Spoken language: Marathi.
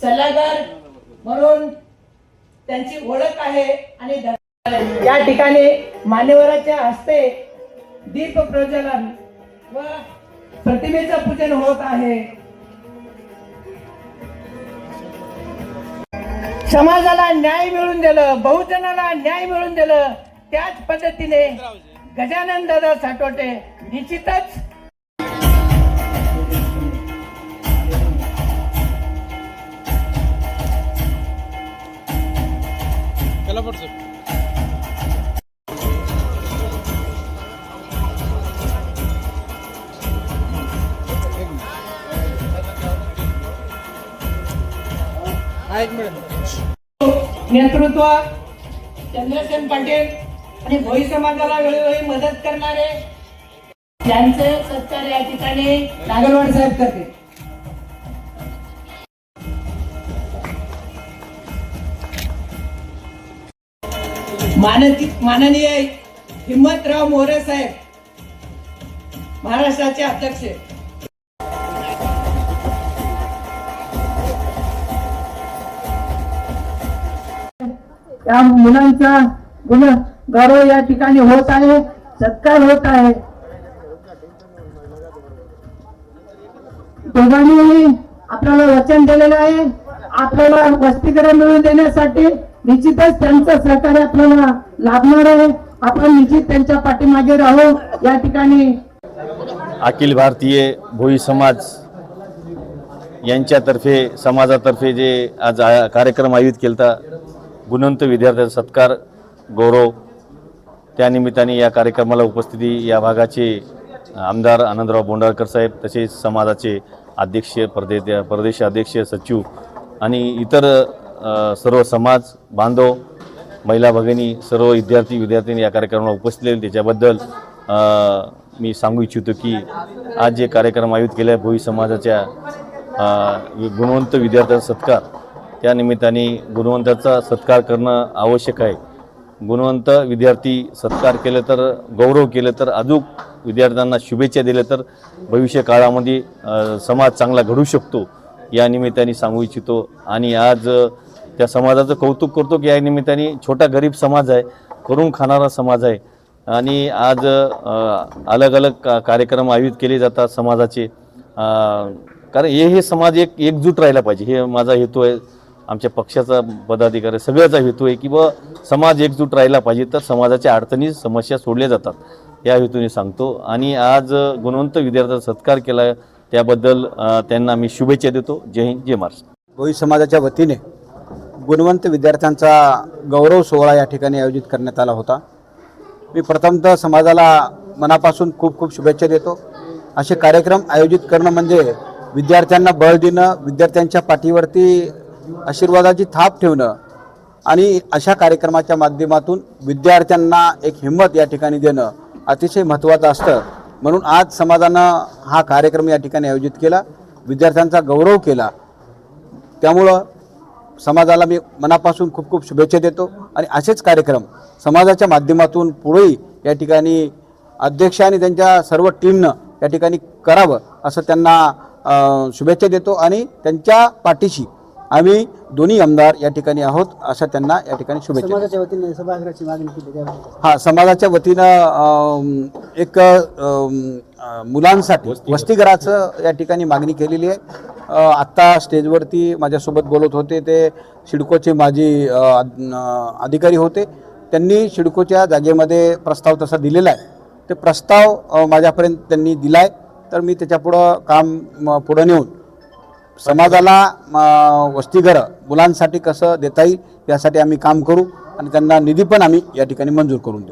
सल्लागार म्हणून त्यांची ओळख आहे आणि या ठिकाणी मान्यवरांच्या हस्ते दीप प्रज्वलन व प्रतिमेचं पूजन होत आहे। समाजाला न्याय मिळवून दिलं, बहुजनाला न्याय मिळवून दिलं, त्याच पद्धतीने गजानन दादा साटोटे निश्चितच नेतृत्व चंद्रसेन पाटील आणि भोई समाजाला वेळोवेळी मदत करणारे यांचे सत्कार या ठिकाणी नागलवाड साहेब करते। माननीय हिम्मतराव मोरे साहेब महाराष्ट्राचे अध्यक्ष। त्या मुलांचा गौरव या ठिकाणी होत आहे, सत्कार होत आहे। दोघांनी आपल्याला वचन दिलेलं आहे, आपल्याला वसतिगृह मिळवून देण्यासाठी निश्चितच त्यांचं सहकार्य आपल्याला लाभणार आहे। आपण निश्चित त्यांच्या पाठीमागे राहू। या ठिकाणी अखिल भारतीय भोई समाज यांच्यातर्फे समाजातर्फे जे आज कार्यक्रम आयोजित केलता गुणवंत विद्यार्थ्यांचा सत्कार गौरव, त्यानिमित्ताने या कार्यक्रमाला उपस्थिती या भागाचे आमदार आनंदराव बोंडाळकर साहेब, तसेच समाजाचे अध्यक्ष, प्रदेश अध्यक्ष, सचिव आणि इतर सर्व समाज बांधव, महिला भगिनी, सर्व विद्यार्थी या कार्यक्रमाला उपस्थित त्याच्याबद्दल मी सांगू इच्छितो की आज जे कार्यक्रम आयोजित केला आहे भोई समाजाच्या गुणवंत विद्यार्थ्यांचा सत्कार, त्या निमित्ताने गुणवंताचा सत्कार करणं आवश्यक आहे। गुणवंत विद्यार्थी सत्कार केलं तर, गौरव केलं तर, अजून विद्यार्थ्यांना शुभेच्छा दिल्या तर भविष्य काळामध्ये समाज चांगला घडू शकतो, या निमित्ताने सांगू इच्छितो। आणि आज त्या समाजाचं कौतुक करतो की या निमित्ताने छोटा गरीब समाज आहे, करून खाणारा समाज आहे आणि आज अलग अलग कार्यक्रम आयोजित केले जातात समाजाचे, कारण हे समाज एकजूट राहिला पाहिजे, हे माझा हेतू आहे। आमच्या पक्षाचा पदाधिकारी सगळ्याचा हेतू आहे की समाज एकजूट राहिला पाहिजे, तर समाजाच्या अडचणी समस्या सोडल्या जातात, या हेतूने सांगतो। आणि आज गुणवंत विद्यार्थ्यांचा सत्कार केला त्याबद्दल त्यांना मी शुभेच्छा देतो। जय हिंद, जय महाराष्ट्र। भोई समाजाच्या वतीने गुणवंत विद्यार्थ्यांचा गौरव सोहळा या ठिकाणी आयोजित करण्यात आला होता। मी प्रथमतः समाजाला मनापासून खूप खूप शुभेच्छा देतो। असे कार्यक्रम आयोजित करणं म्हणजे विद्यार्थ्यांना बळ देणं, विद्यार्थ्यांच्या पाठीवरती आशीर्वादाची थाप ठेवणं आणि अशा कार्यक्रमाच्या माध्यमातून विद्यार्थ्यांना एक हिंमत या ठिकाणी देणं अतिशय महत्त्वाचं असतं। म्हणून आज समाजानं हा कार्यक्रम या ठिकाणी आयोजित केला, विद्यार्थ्यांचा गौरव केला। त्यामुळं समाजाला मी मनापासून खूप खूप शुभेच्छा देतो आणि असेच कार्यक्रम समाजाच्या माध्यमातून पुढेही या ठिकाणी अध्यक्ष आणि त्यांच्या सर्व टीमनं या ठिकाणी करावं असं त्यांना शुभेच्छा देतो आणि त्यांच्या पाठीशी आम्ही दोन्ही आमदार या ठिकाणी आहोत असं त्यांना या ठिकाणी शुभेच्छा। समाजाच्या वतीने सभागृहाची मागणी केली हां, समाजाच्या वतीनं एक मुलांसाठी वसतिगृहाचं या ठिकाणी मागणी केलेली आहे। आत्ता स्टेजवरती माझ्यासोबत बोलत होते ते सिडकोचे माजी अधिकारी होते, त्यांनी सिडकोच्या जागेमध्ये प्रस्ताव तसा दिलेला आहे, ते प्रस्ताव माझ्यापर्यंत त्यांनी दिला आहे, तर मी त्याच्यापुढं काम पुढं नेऊन समाजाला वसतिगृह मुलांसाठी कसं देता येईल यासाठी आम्ही काम करू आणि त्यांना निधी पण आम्ही या ठिकाणी मंजूर करून देऊ।